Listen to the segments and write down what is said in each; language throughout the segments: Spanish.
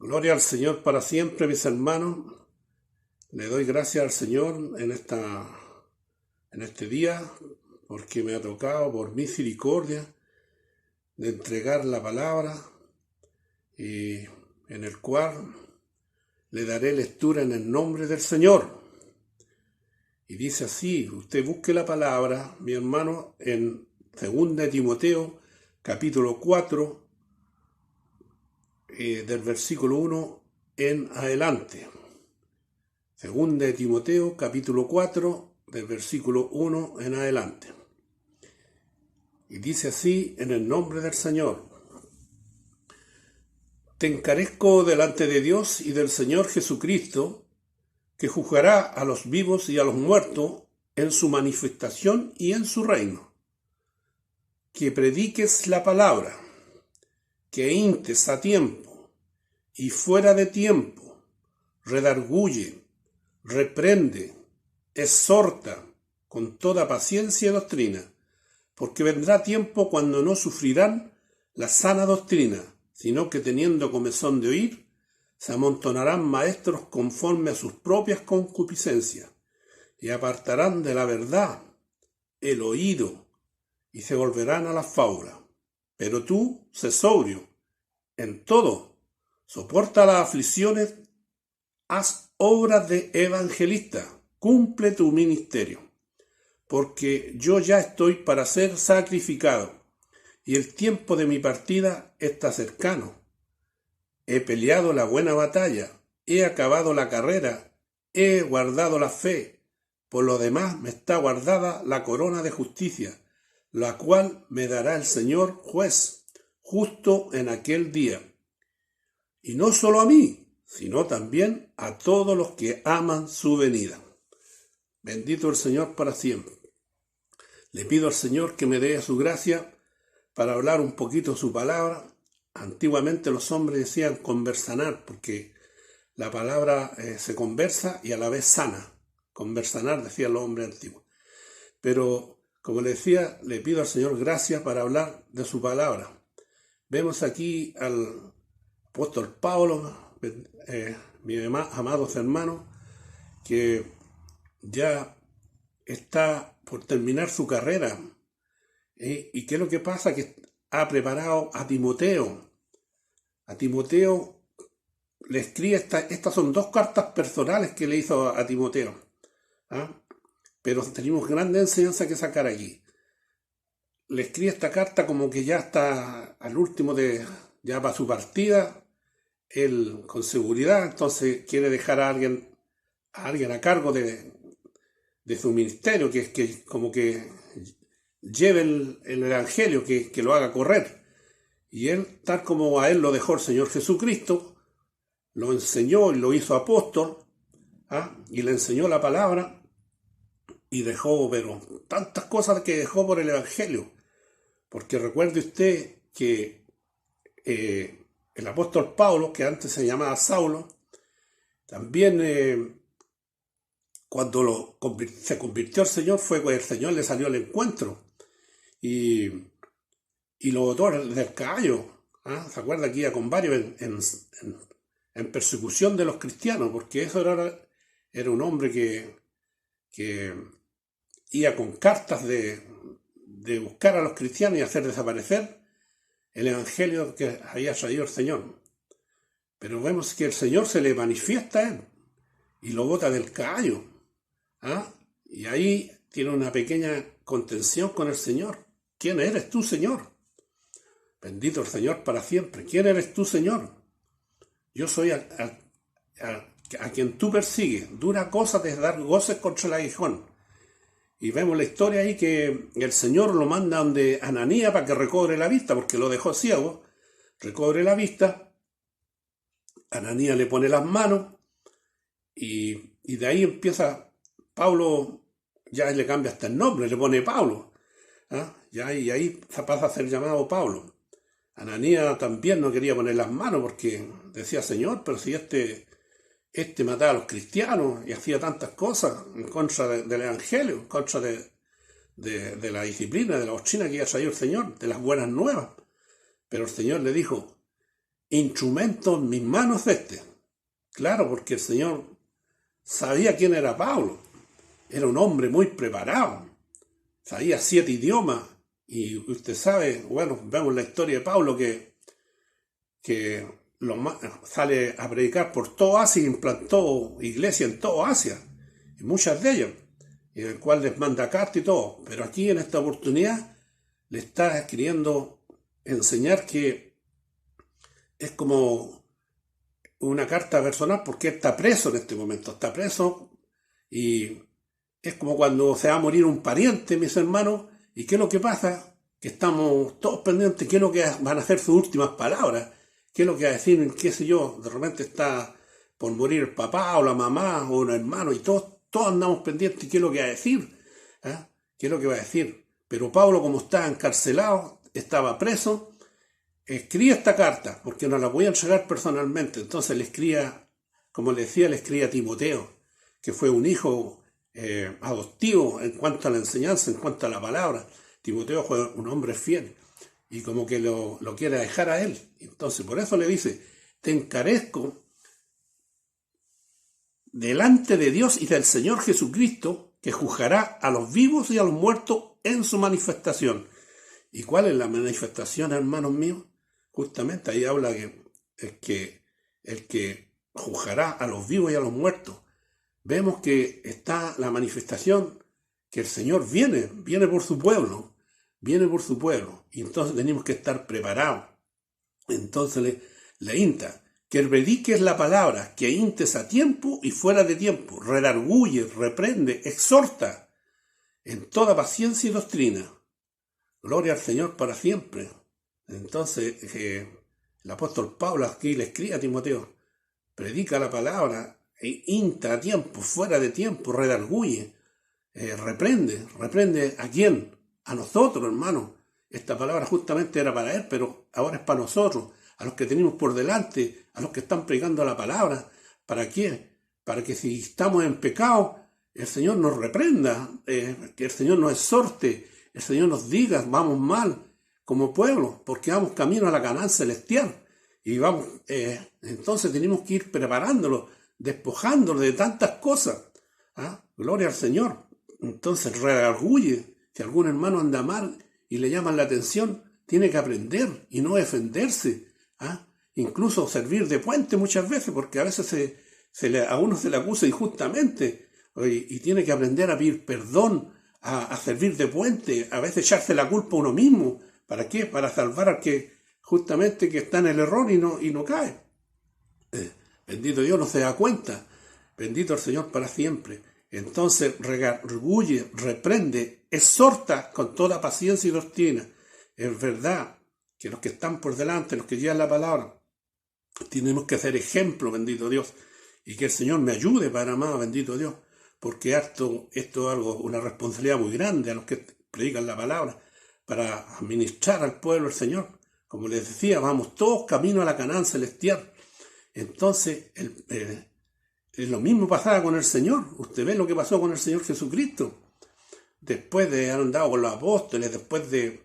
Gloria al Señor para siempre, mis hermanos. Le doy gracias al Señor en este día, porque me ha tocado por misericordia de entregar la palabra y en el cual le daré lectura en el nombre del Señor. Y dice así, usted busque la palabra, mi hermano, en 2 Timoteo, capítulo 4, del versículo 1 en adelante. 2 Timoteo, capítulo 4, del versículo 1 en adelante. Y dice así, en el nombre del Señor: Te encarezco delante de Dios y del Señor Jesucristo, que juzgará a los vivos y a los muertos en su manifestación y en su reino, que prediques la palabra, que instes a tiempo y fuera de tiempo, redarguye, reprende, exhorta con toda paciencia y doctrina, porque vendrá tiempo cuando no sufrirán la sana doctrina, sino que teniendo comezón de oír, se amontonarán maestros conforme a sus propias concupiscencias, y apartarán de la verdad el oído, y se volverán a las fábulas. Pero tú, sé sobrio en todo, soporta las aflicciones, haz obras de evangelista, cumple tu ministerio, porque yo ya estoy para ser sacrificado, y el tiempo de mi partida está cercano. He peleado la buena batalla, he acabado la carrera, he guardado la fe. Por lo demás me está guardada la corona de justicia, la cual me dará el Señor juez, justo en aquel día. Y no solo a mí, sino también a todos los que aman su venida. Bendito el Señor para siempre. Le pido al Señor que me dé su gracia para hablar un poquito su palabra. Antiguamente los hombres decían conversanar, porque la palabra se conversa y a la vez sana. Conversanar, decían los hombres antiguos. Pero, como le decía, le pido al Señor gracia para hablar de su palabra. Vemos aquí al apóstol Pablo, mis amados hermanos, que ya está por terminar su carrera. ¿Y qué es lo que pasa? Que ha preparado a Timoteo. A Timoteo le escribe, estas son 2 cartas personales que le hizo a Timoteo. Pero tenemos grandes enseñanzas que sacar aquí. Le escribe esta carta como que ya está al último ya para su partida, él con seguridad, entonces quiere dejar a alguien a cargo de su ministerio, que como que lleve el evangelio, que lo haga correr. Y él, tal como a él lo dejó el Señor Jesucristo, lo enseñó y lo hizo apóstol, y le enseñó la palabra, y dejó, pero tantas cosas que dejó por el evangelio. Porque recuerde usted que el apóstol Pablo, que antes se llamaba Saulo, también cuando se convirtió al Señor, fue que el Señor le salió al encuentro y lo botó del caballo. ¿Se acuerda que iba con varios en persecución de los cristianos? Porque eso era un hombre que iba con cartas de buscar a los cristianos y hacer desaparecer el evangelio que había traído el Señor. Pero vemos que el Señor se le manifiesta a él y lo bota del caballo. Y ahí tiene una pequeña contención con el Señor. ¿Quién eres tú, Señor? Bendito el Señor para siempre. ¿Quién eres tú, Señor? Yo soy a quien tú persigues. Dura cosa de dar goces contra el aguijón. Y vemos la historia ahí que el Señor lo manda donde Ananías para que recobre la vista, porque lo dejó ciego. Recobre la vista. Ananías le pone las manos y de ahí empieza Pablo, ya le cambia hasta el nombre, le pone Pablo. Y ahí pasa a ser llamado Pablo. Ananías también no quería poner las manos porque decía: Señor, pero si este mataba a los cristianos y hacía tantas cosas en contra del evangelio, en contra de la disciplina, de la doctrina que había traído el Señor, de las buenas nuevas. Pero el Señor le dijo: instrumento en mis manos este. Claro, porque el Señor sabía quién era Pablo. Era un hombre muy preparado. Sabía 7 idiomas. Y usted sabe, bueno, vemos la historia de Pablo que sale a predicar por toda Asia y implantó iglesia en toda Asia. Y muchas de ellas. Y el cual les manda carta y todo. Pero aquí en esta oportunidad le está queriendo enseñar que es como una carta personal porque él está preso en este momento. Está preso y es como cuando se va a morir un pariente, mis hermanos. ¿Y qué es lo que pasa? Que estamos todos pendientes. ¿Qué es lo que van a hacer sus últimas palabras? ¿Qué es lo que va a decir? ¿Qué sé yo? De repente está por morir el papá o la mamá o un hermano y todos andamos pendientes. ¿Qué es lo que va a decir? ¿Ah? ¿Qué es lo que va a decir? Pero Pablo, como estaba encarcelado, estaba preso, escribía esta carta porque no la podía entregar personalmente. Entonces le escribía, como le decía, le escribía a Timoteo, que fue un hijo adoptivo en cuanto a la enseñanza, en cuanto a la palabra. Timoteo fue un hombre fiel y como que lo quiere dejar a él. Entonces por eso le dice, te encarezco delante de Dios y del Señor Jesucristo, que juzgará a los vivos y a los muertos en su manifestación. ¿Y cuál es la manifestación, hermanos míos? Justamente ahí habla que el que juzgará a los vivos y a los muertos. Vemos que está la manifestación que el Señor viene por su pueblo, y entonces tenemos que estar preparados. Entonces le insta, que prediques la palabra, que intes a tiempo y fuera de tiempo, redarguye, reprende, exhorta, en toda paciencia y doctrina. Gloria al Señor para siempre. Entonces el apóstol Pablo aquí le escribe a Timoteo, predica la palabra, insta a tiempo, fuera de tiempo, redarguye, reprende ¿a quién? A nosotros, hermano. Esta palabra justamente era para él, pero ahora es para nosotros, a los que tenemos por delante, a los que están predicando la palabra. ¿Para qué? Para que si estamos en pecado, el Señor nos reprenda, que el Señor nos exhorte, el Señor nos diga, vamos mal como pueblo, porque vamos camino a la Canaán celestial. Y vamos, entonces tenemos que ir preparándolo, despojándolo de tantas cosas. ¿Ah? Gloria al Señor. Entonces redarguye. Si algún hermano anda mal y le llaman la atención, tiene que aprender y no defenderse. ¿Ah? Incluso servir de puente muchas veces, porque a veces a uno se le acusa injustamente y tiene que aprender a pedir perdón, a servir de puente, a veces echarse la culpa a uno mismo. ¿Para qué? Para salvar al que justamente que está en el error y no cae. Bendito Dios, no se da cuenta. Bendito el Señor para siempre. Entonces redarguye, reprende, exhorta con toda paciencia y doctrina. Es verdad que los que están por delante, los que llevan la palabra, tenemos que hacer ejemplo, bendito Dios, y que el Señor me ayude para más, bendito Dios, porque esto es algo, una responsabilidad muy grande a los que predican la palabra, para administrar al pueblo el Señor. Como les decía, vamos todos camino a la Canaán celestial. Entonces, lo mismo pasaba con el Señor. Usted ve lo que pasó con el Señor Jesucristo. Después de haber andado con los apóstoles, después de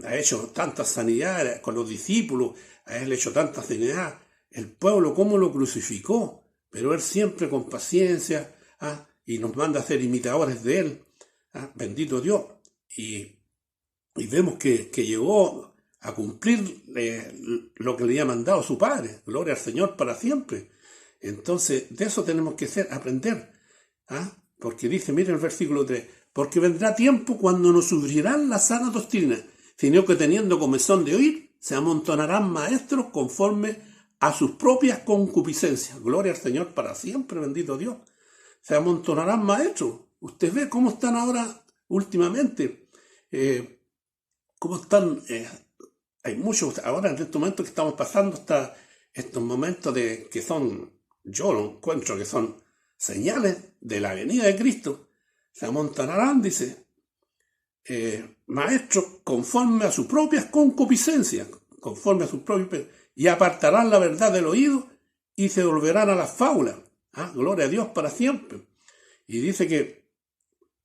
haber hecho tantas sanidades con los discípulos, haber hecho tantas sanidades, el pueblo cómo lo crucificó, pero él siempre con paciencia, y nos manda a ser imitadores de él, bendito Dios, y vemos que llegó a cumplir lo que le había mandado su Padre, gloria al Señor para siempre. Entonces de eso tenemos que aprender, porque dice, miren el versículo 3, porque vendrá tiempo cuando no sufrirán la sana doctrina, sino que teniendo comezón de oír, se amontonarán maestros conforme a sus propias concupiscencias. Gloria al Señor para siempre, bendito Dios. Se amontonarán maestros. Usted ve cómo están ahora últimamente. Cómo están. Hay muchos, ahora en este momento que estamos pasando, estos momentos que son, yo lo encuentro que son señales de la venida de Cristo. Se amontonarán, dice, maestros conforme a sus propias concupiscencias, y apartarán la verdad del oído y se volverán a las fábulas. Gloria a Dios para siempre. Y dice que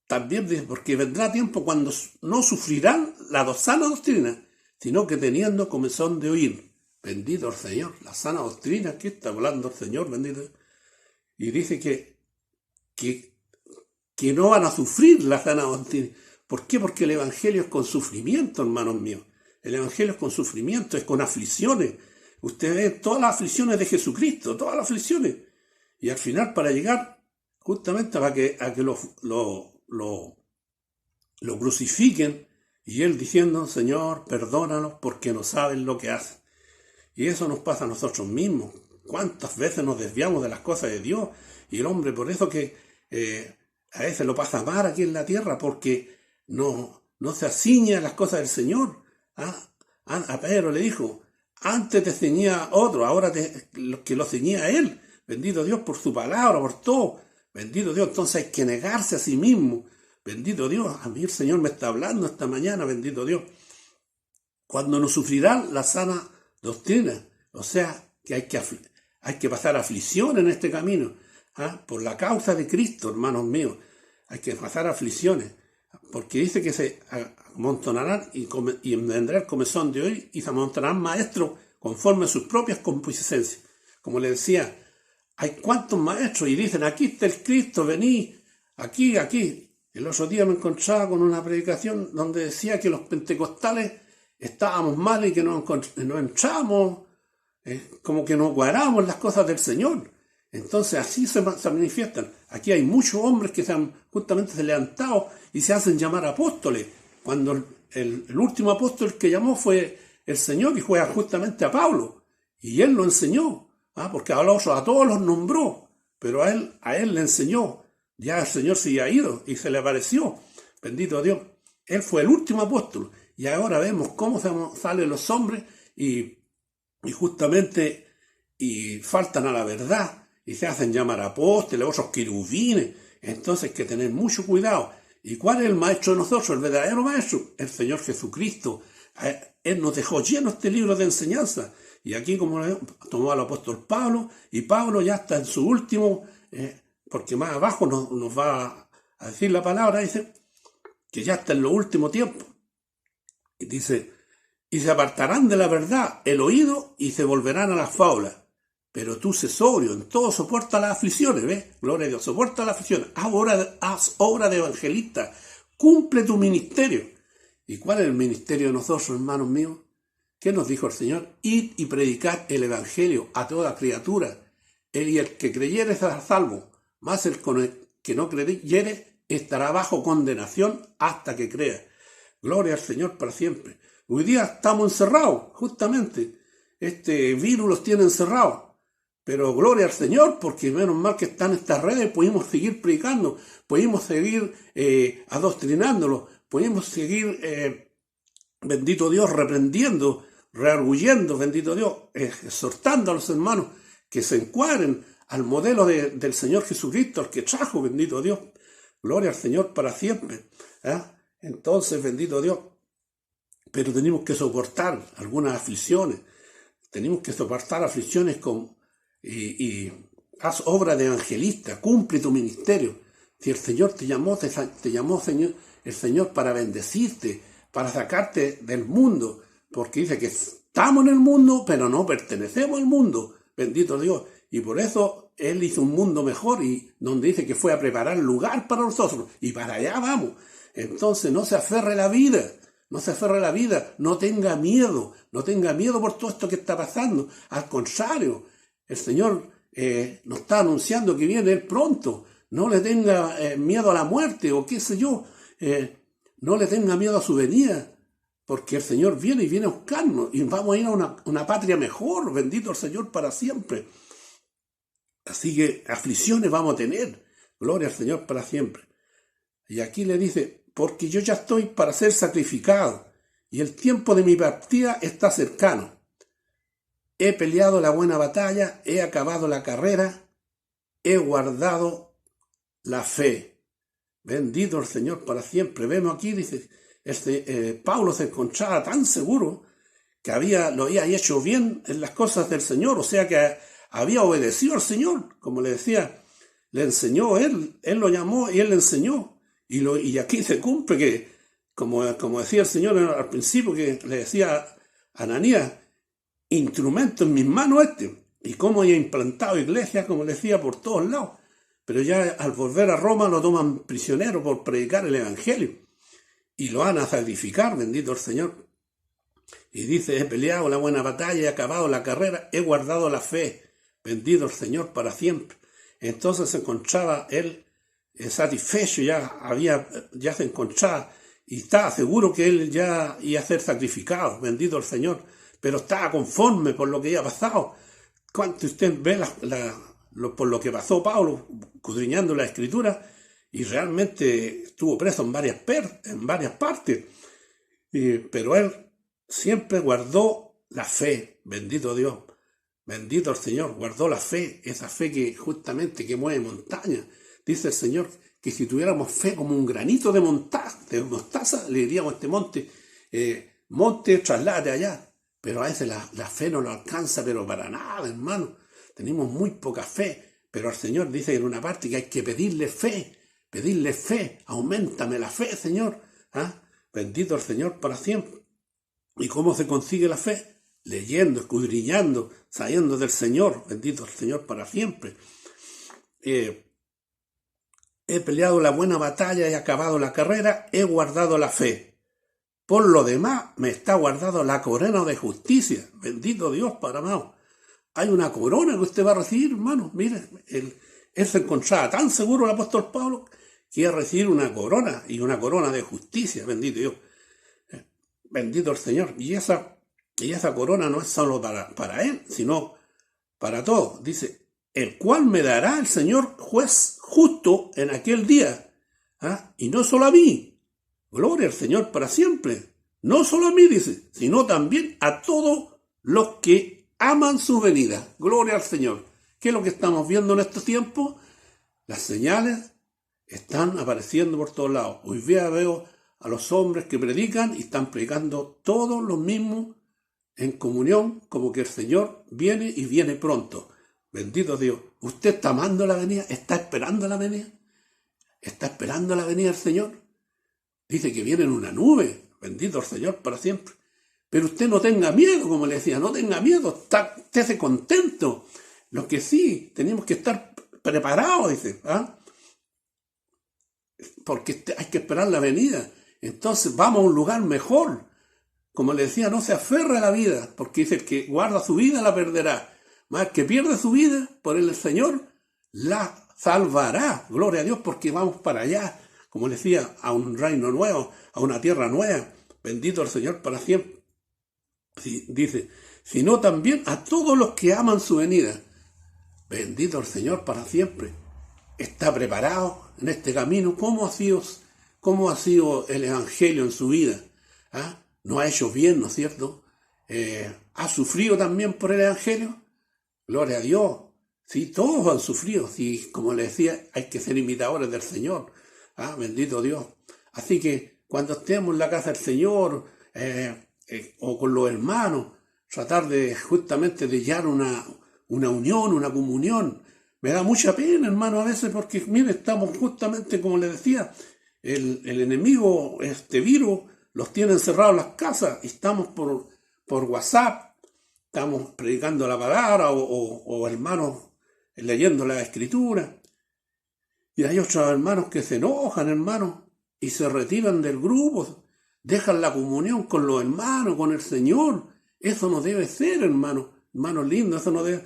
también dice, porque vendrá tiempo cuando no sufrirán la sana doctrina, sino que teniendo comezón de oír. Bendito el Señor, la sana doctrina, aquí está hablando el Señor, bendito. Y dice que no van a sufrir la sana doctrina. ¿Por qué? Porque el Evangelio es con sufrimiento, hermanos míos. El Evangelio es con sufrimiento, es con aflicciones. Usted ve todas las aflicciones de Jesucristo, todas las aflicciones. Y al final, para llegar justamente a que lo crucifiquen, y él diciendo, Señor, perdónanos porque no saben lo que hacen. Y eso nos pasa a nosotros mismos. ¿Cuántas veces nos desviamos de las cosas de Dios? Y el hombre, por eso que a veces lo pasa mal aquí en la tierra, porque no se ciñe a las cosas del Señor. A Pedro le dijo, antes te ceñía otro, ahora que lo ceñía a él. Bendito Dios por su palabra, por todo. Bendito Dios, entonces hay que negarse a sí mismo. Bendito Dios, a mí el Señor me está hablando esta mañana, bendito Dios. Cuando nos sufrirán la sana doctrina, o sea, que hay que pasar aflicción en este camino, por la causa de Cristo, hermanos míos, hay que pasar aflicciones, porque dice que se amontonarán y vendrá el comezón de hoy y se amontonarán maestros conforme a sus propias concupiscencias. Como le decía, hay cuantos maestros y dicen, aquí está el Cristo, vení, aquí. El otro día me encontraba con una predicación donde decía que los pentecostales estábamos mal y que no entramos, como que no cuadramos las cosas del Señor. Entonces así se manifiestan. Aquí hay muchos hombres que se han justamente levantado y se hacen llamar apóstoles, cuando el último apóstol que llamó fue el Señor, y fue justamente a Pablo, y él lo enseñó, porque a todos los nombró, pero a él le enseñó. Ya el Señor se había ido y se le apareció. Bendito Dios. Él fue el último apóstol. Y ahora vemos cómo salen los hombres y justamente faltan a la verdad y se hacen llamar apóstoles, otros querubines. Entonces hay que tener mucho cuidado. ¿Y cuál es el maestro de nosotros? El verdadero maestro, el Señor Jesucristo. Él nos dejó lleno este libro de enseñanza. Y aquí, como tomó al apóstol Pablo, y Pablo ya está en su último, porque más abajo nos va a decir la palabra, dice que ya está en los últimos tiempos. Y dice, y se apartarán de la verdad el oído y se volverán a las fábulas. Pero tú sé sobrio, en todo soporta las aflicciones, ¿ves? Gloria a Dios, soporta las aflicciones, haz obra de evangelista, cumple tu ministerio. ¿Y cuál es el ministerio de nosotros, hermanos míos? ¿Qué nos dijo el Señor? Id y predicad el evangelio a toda criatura. Y el que creyere será salvo, mas el que no creyere estará bajo condenación hasta que crea. Gloria al Señor para siempre. Hoy día estamos encerrados, justamente. Este virus los tiene encerrados. Pero gloria al Señor, porque menos mal que están estas redes, podemos seguir predicando, podemos seguir adoctrinándolos, podemos seguir, bendito Dios, reprendiendo, rearguyendo, bendito Dios, exhortando a los hermanos que se encuadren al modelo del Señor Jesucristo, el que trajo, bendito Dios. Gloria al Señor para siempre. Entonces, bendito Dios, pero tenemos que soportar algunas aflicciones, y haz obra de evangelista, cumple tu ministerio. Si el Señor te llamó Señor, el Señor para bendecirte, para sacarte del mundo, porque dice que estamos en el mundo, pero no pertenecemos al mundo, bendito Dios. Y por eso Él hizo un mundo mejor, y donde dice que fue a preparar lugar para nosotros, y para allá vamos. Entonces no se aferre a la vida, no tenga miedo por todo esto que está pasando. Al contrario, el Señor nos está anunciando que viene Él pronto. No le tenga miedo a la muerte, o qué sé yo, no le tenga miedo a su venida, porque el Señor viene y viene a buscarnos, y vamos a ir a una patria mejor, bendito el Señor para siempre. Así que aflicciones vamos a tener, gloria al Señor para siempre. Y aquí le dice, porque yo ya estoy para ser sacrificado, y el tiempo de mi partida está cercano. He peleado la buena batalla, he acabado la carrera, he guardado la fe. Bendito el Señor para siempre. Vemos aquí, dice, Pablo se encontraba tan seguro que lo había hecho bien en las cosas del Señor, o sea que había obedecido al Señor, como le decía, le enseñó él lo llamó y él le enseñó. Y aquí se cumple que, como decía el Señor al principio, que le decía a Ananías, instrumento en mis manos y cómo he implantado iglesias, como le decía, por todos lados. Pero ya al volver a Roma lo toman prisionero por predicar el Evangelio. Y lo van a sacrificar, bendito el Señor. Y dice, he peleado la buena batalla, he acabado la carrera, he guardado la fe. Bendito el Señor para siempre. Entonces se encontraba él satisfecho, ya se encontraba y estaba seguro que él ya iba a ser sacrificado, bendito el Señor, pero estaba conforme por lo que había pasado. ¿Cuánto usted ve por lo que pasó Pablo, escudriñando la Escritura, y realmente estuvo preso en varias partes, pero él siempre guardó la fe, bendito Dios, bendito el Señor, guardó la fe, esa fe que justamente que mueve montañas. Dice el Señor que si tuviéramos fe como un granito de mostaza, le diríamos a este monte, trasládate allá. Pero a veces la fe no lo alcanza, pero para nada, hermano. Tenemos muy poca fe, pero el Señor dice en una parte que hay que pedirle fe, auméntame la fe, Señor. Bendito el Señor para siempre. ¿Y cómo se consigue la fe? Leyendo, escudriñando, sabiendo del Señor, bendito el Señor para siempre. He peleado la buena batalla, he acabado la carrera, he guardado la fe. Por lo demás, me está guardado la corona de justicia. Bendito Dios, Padre amado. Hay una corona que usted va a recibir, hermano. Mire, él se encontraba tan seguro, el apóstol Pablo, que iba a recibir una corona, y una corona de justicia. Bendito Dios. Bendito el Señor. Y esa corona no es solo para él, sino para todos. Dice, el cual me dará el Señor juez justo en aquel día. Y no solo a mí. Gloria al Señor para siempre. No solo a mí, dice, sino también a todos los que aman su venida. Gloria al Señor. ¿Qué es lo que estamos viendo en estos tiempos? Las señales están apareciendo por todos lados. Hoy día veo a los hombres que predican y están predicando todos los mismos en comunión, como que el Señor viene y viene pronto. Bendito Dios. ¿Usted está amando la venida? ¿Está esperando la venida? ¿Está esperando la venida del Señor? Dice que viene en una nube. Bendito el Señor para siempre. Pero usted no tenga miedo, como le decía, no tenga miedo, estése contento. Lo que sí, tenemos que estar preparados, dice, porque hay que esperar la venida. Entonces vamos a un lugar mejor. Como le decía, no se aferre a la vida, porque dice, el que guarda su vida la perderá. Más que pierde su vida, por el Señor la salvará. Gloria a Dios, porque vamos para allá, como le decía, a un reino nuevo, a una tierra nueva. Bendito el Señor para siempre. Dice, sino también a todos los que aman su venida. Bendito el Señor para siempre. Está preparado en este camino. ¿Cómo ha sido el Evangelio en su vida? ¿No ha hecho bien, no es cierto? ¿Ha sufrido también por el Evangelio? Gloria a Dios. Sí, todos han sufrido. Sí, como le decía, hay que ser imitadores del Señor. Bendito Dios. Así que cuando estemos en la casa del Señor, o con los hermanos, tratar de justamente de hallar una unión, una comunión. Me da mucha pena, hermano, a veces, porque, mire, estamos justamente, como le decía, el enemigo, este virus, los tiene encerrados en las casas, y estamos por WhatsApp, estamos predicando la palabra, o hermanos leyendo la Escritura, y hay otros hermanos que se enojan, hermanos, y se retiran del grupo, dejan la comunión con los hermanos, con el Señor. Eso no debe ser, hermano lindo, eso no debe.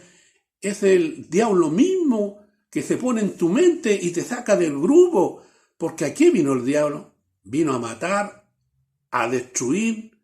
Es el diablo mismo que se pone en tu mente y te saca del grupo. Porque aquí vino el diablo, vino a matar, a destruir.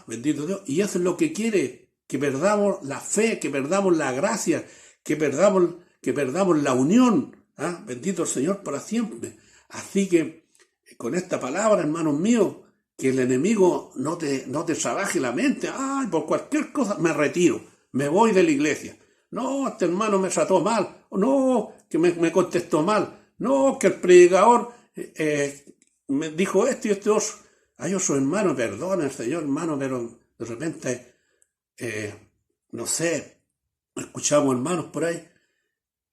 Bendito Dios. Y eso es lo que quiere, que perdamos la fe, que perdamos la gracia, que perdamos la unión. Bendito el Señor para siempre. Así que con esta palabra, hermanos míos, que el enemigo no te trabaje la mente. Por cualquier cosa me retiro, me voy de la iglesia. No, este hermano me trató mal. No, que me contestó mal. No, que el predicador me dijo esto y esto otro. Hay otros hermanos, perdona el Señor, hermano, pero de repente, no sé, escuchamos hermanos por ahí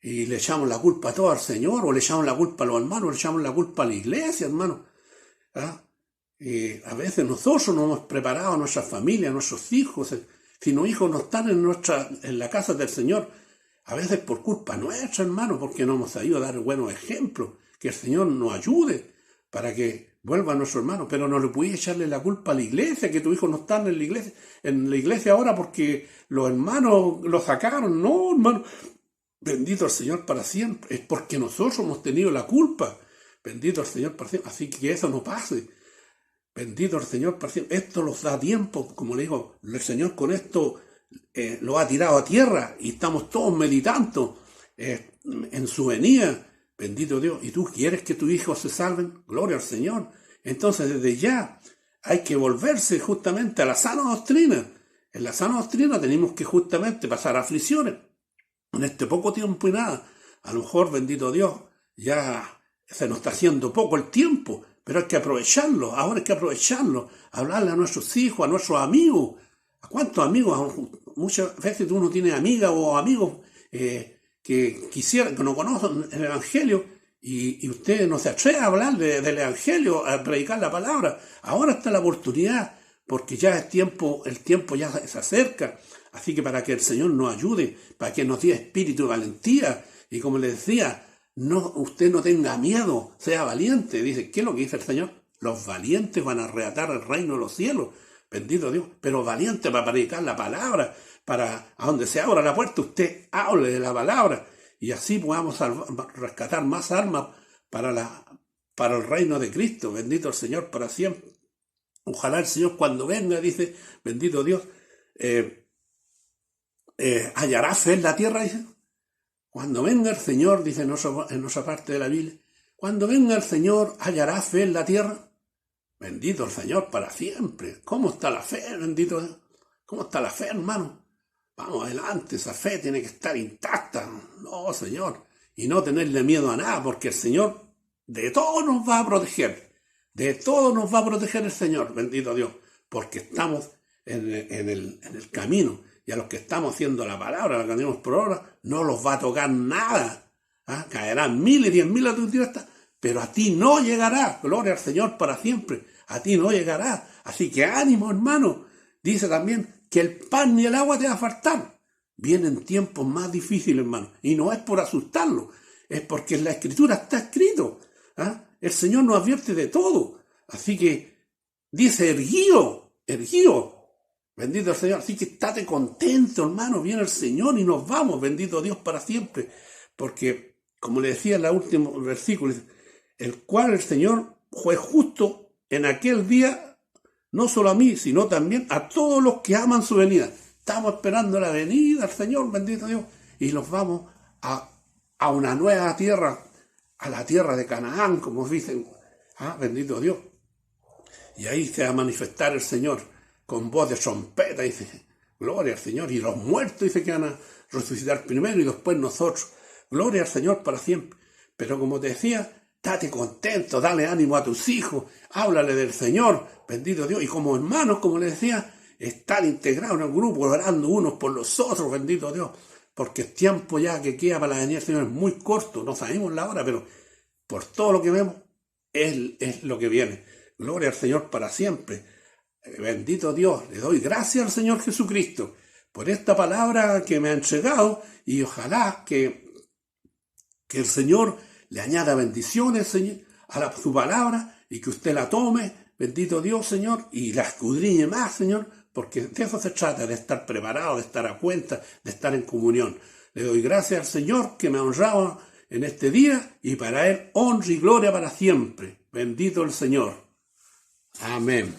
y le echamos la culpa a todo al Señor, o le echamos la culpa a los hermanos, o le echamos la culpa a la iglesia, hermano. Y a veces nosotros no hemos preparado a nuestra familia, a nuestros hijos, Si los hijos no están en la casa del Señor, a veces por culpa nuestra, hermano, porque no hemos sabido dar buenos ejemplos. Que el Señor nos ayude para que vuelva a nuestro hermano. Pero no le puedes echarle la culpa a la iglesia, que tu hijo no está en la iglesia ahora porque los hermanos lo sacaron. No, hermano. Bendito el Señor para siempre. Es porque nosotros hemos tenido la culpa. Bendito el Señor para siempre. Así que eso no pase. Bendito el Señor para siempre. Esto nos da tiempo. Como le digo, el Señor con esto lo ha tirado a tierra y estamos todos meditando en su venida. Bendito Dios. ¿Y tú quieres que tus hijos se salven? Gloria al Señor. Entonces desde ya hay que volverse justamente a la sana doctrina. En la sana doctrina tenemos que justamente pasar aflicciones. En este poco tiempo y nada. A lo mejor, bendito Dios, ya se nos está haciendo poco el tiempo, pero hay que aprovecharlo. Ahora hay que aprovecharlo. Hablarle a nuestros hijos, a nuestros amigos. ¿A cuántos amigos? Muchas veces uno tiene amigas o amigos que quisieran, que no conocen el Evangelio, y usted no se atreve a hablar del Evangelio, a predicar la palabra. Ahora está la oportunidad, porque ya es tiempo, el tiempo ya se acerca. Así que para que el Señor nos ayude, para que nos dé espíritu de valentía, y como le decía, usted no tenga miedo, sea valiente. Dice, ¿qué es lo que dice el Señor? Los valientes van a arrebatar el reino de los cielos. Bendito Dios, pero valiente para predicar la palabra, para a donde se abra la puerta, usted hable de la palabra, y así podamos rescatar más almas para el reino de Cristo. Bendito el Señor para siempre. Ojalá el Señor cuando venga, dice, bendito Dios, hallará fe en la tierra, dice. Cuando venga el Señor, dice en otra parte de la Biblia, cuando venga el Señor, hallará fe en la tierra. Bendito el Señor para siempre. ¿Cómo está la fe, bendito Dios? ¿Cómo está la fe, hermano? Vamos adelante, esa fe tiene que estar intacta. No, Señor. Y no tenerle miedo a nada, porque el Señor de todo nos va a proteger. De todo nos va a proteger el Señor, bendito Dios. Porque estamos en el camino. Y a los que estamos haciendo la palabra, la que tenemos por ahora, no los va a tocar nada. Caerán 1000 y 10.000 a tu diestra, pero a ti no llegará. Gloria al Señor para siempre. A ti no llegará. Así que ánimo, hermano. Dice también que el pan ni el agua te va a faltar. Vienen tiempos más difíciles, hermano. Y no es por asustarlo. Es porque en la Escritura está escrito. El Señor nos advierte de todo. Así que dice, erguío. Bendito el Señor. Así que estate contento, hermano. Viene el Señor y nos vamos. Bendito Dios para siempre. Porque, como le decía en el último versículo, el cual el Señor fue justo en aquel día, no solo a mí, sino también a todos los que aman su venida. Estamos esperando la venida del Señor, bendito Dios, y nos vamos a una nueva tierra, a la tierra de Canaán, como dicen. Bendito Dios. Y ahí se va a manifestar el Señor con voz de trompeta, dice, gloria al Señor. Y los muertos, dice, que van a resucitar primero y después nosotros. Gloria al Señor para siempre. Pero como te decía, date contento, dale ánimo a tus hijos, háblale del Señor, bendito Dios. Y como hermanos, como les decía, estar integrados en el grupo, orando unos por los otros, bendito Dios. Porque el tiempo ya que queda para la venida del Señor es muy corto, no sabemos la hora, pero por todo lo que vemos, es lo que viene. Gloria al Señor para siempre. Bendito Dios, le doy gracias al Señor Jesucristo por esta palabra que me ha entregado, y ojalá que el Señor le añada bendiciones, Señor, a su palabra, y que usted la tome, bendito Dios, Señor, y la escudriñe más, Señor, porque de eso se trata, de estar preparado, de estar a cuenta, de estar en comunión. Le doy gracias al Señor que me ha honrado en este día, y para Él honra y gloria para siempre. Bendito el Señor. Amén.